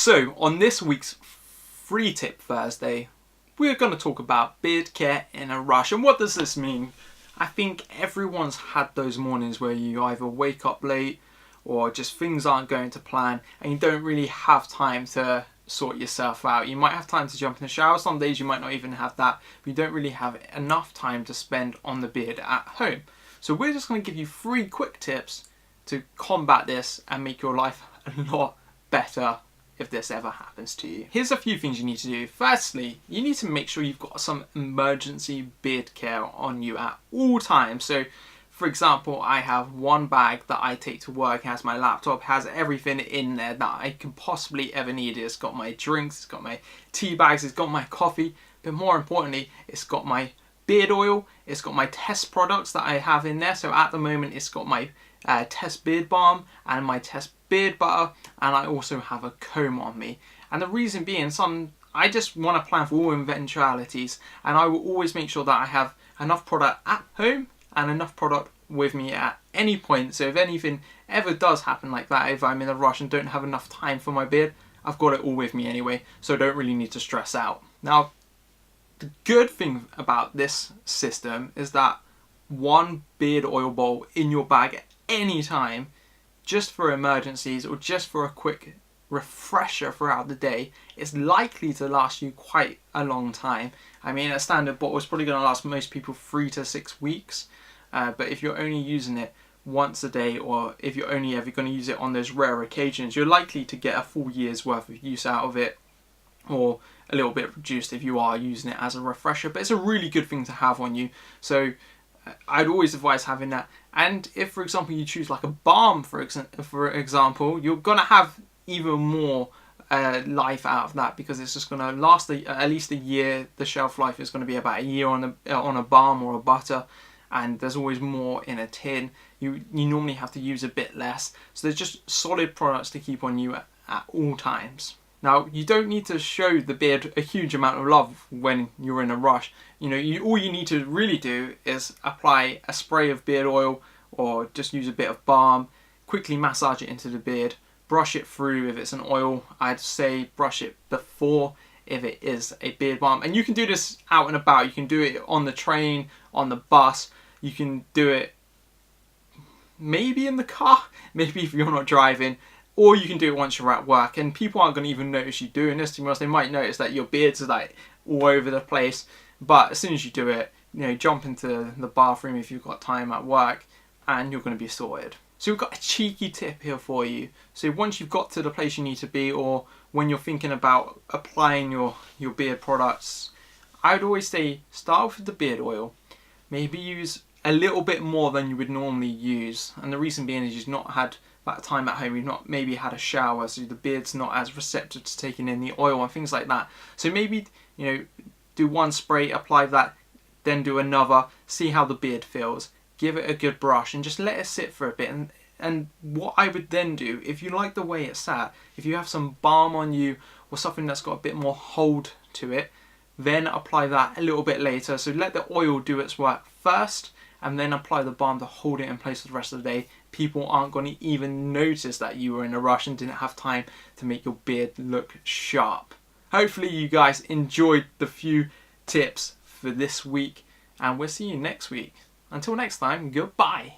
So on this week's Free Tip Thursday, we're going to talk about beard care in a rush. And what does this mean? I think everyone's had those mornings where you either wake up late or just things aren't going to plan and you don't really have time to sort yourself out. You might have time to jump in the shower. Some days you might not even have that, but you don't really have enough time to spend on the beard at home. So we're just going to give you 3 quick tips to combat this and make your life a lot better if this ever happens to you. Here's a few things you need to do. Firstly, you need to make sure you've got some emergency beard care on you at all times. So for example, I have one bag that I take to work, it has my laptop, has everything in there that I can possibly ever need. It's got my drinks, it's got my tea bags, it's got my coffee, but more importantly, it's got my beard oil, it's got my test products that I have in there. So at the moment, it's got my test beard balm and my test beard butter, and I also have a comb on me. And the reason being, I just want to plan for all eventualities, and I will always make sure that I have enough product at home and enough product with me at any point. So if anything ever does happen like that, if I'm in a rush and don't have enough time for my beard, I've got it all with me anyway, so I don't really need to stress out. Now, the good thing about this system is that one beard oil bowl in your bag at any time, just for emergencies or just for a quick refresher throughout the day, is likely to last you quite a long time. I mean, a standard bottle is probably going to last most people 3 to 6 weeks, but if you're only using it once a day, or if you're only ever going to use it on those rare occasions, you're likely to get a full year's worth of use out of it, or a little bit reduced if you are using it as a refresher. But it's a really good thing to have on you, so I'd always advise having that. And if, for example, you choose like a balm, for example, you're going to have even more life out of that, because it's just going to last at least a year. The shelf life is going to be about a year on a balm or a butter, and there's always more in a tin. You normally have to use a bit less, so there's just solid products to keep on you at all times. Now, you don't need to show the beard a huge amount of love when you're in a rush. You know, all you need to really do is apply a spray of beard oil, or just use a bit of balm, quickly massage it into the beard, brush it through. If it's an oil, I'd say brush it before if it is a beard balm. And you can do this out and about. You can do it on the train, on the bus. You can do it maybe in the car, maybe if you're not driving. Or you can do it once you're at work, and people aren't going to even notice you doing this. To be honest, they might notice that your beard's like all over the place. But as soon as you do it, you know, jump into the bathroom if you've got time at work, and you're going to be sorted. So we've got a cheeky tip here for you. So once you've got to the place you need to be, or when you're thinking about applying your beard products, I'd always say start off with the beard oil. Maybe use a little bit more than you would normally use, and the reason being is you've not had that time at home, you've not maybe had a shower, so the beard's not as receptive to taking in the oil and things like that. So maybe, you know, do one spray, apply that, then do another, see how the beard feels, give it a good brush, and just let it sit for a bit. And what I would then do, if you like the way it sat, if you have some balm on you or something that's got a bit more hold to it, then apply that a little bit later. So let the oil do its work first, and then apply the balm to hold it in place for the rest of the day. People aren't going to even notice that you were in a rush and didn't have time to make your beard look sharp. Hopefully you guys enjoyed the few tips for this week, and we'll see you next week. Until next time, goodbye.